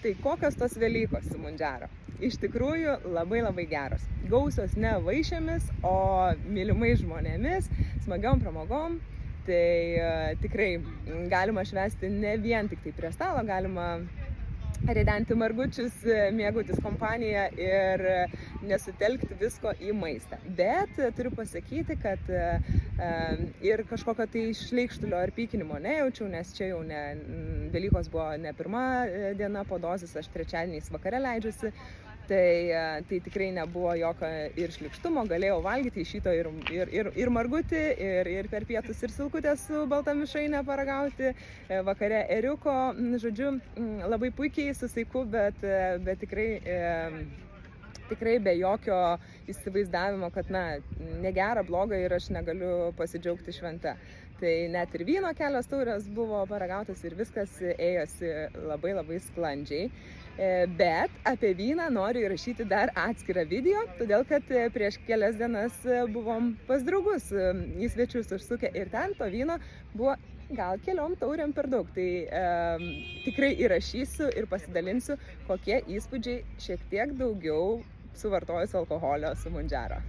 Tai kokios tos Velykos su Mundžero? Iš tikrųjų labai geros. Gausios ne vaišėmis, o mylimais žmonėmis, smagiom pramogom. Tai tikrai galima švęsti ne vien tik tai prie stalo, galima ridenti margučius, mėgautis kompaniją ir nesutelkti visko į maistą. Bet turiu pasakyti, kad ir kažkokio tai šleikštulio ar pykinimo nejaučiau, nes čia jau Velykos buvo ne pirma diena po dozės, aš trečiadieniais vakare leidžiuosi. Tai tikrai nebuvo jokio ir šlykštumo, galėjau valgyti iš ryto ir margutį, ir per pietus ir silkutės su balta mišraine paragauti, vakare ėriuko, žodžiu, labai puikiai su saiku, bet tikrai be jokio įsivaizdavimo, kad negera, bloga ir aš negaliu pasidžiaugti švente. Tai net ir vyno kelios taurės buvo paragautas ir viskas ėjosi labai sklandžiai. Bet apie vyną noriu įrašyti dar atskirą video, todėl kad prieš kelias dienas buvom pas draugus į svečius užsukę ir ten to vyno buvo gal keliom taurėm per daug. Tai tikrai įrašysiu ir pasidalinsiu, kokie įspūdžiai šiek tiek daugiau suvartojus alkoholio su Mundžero.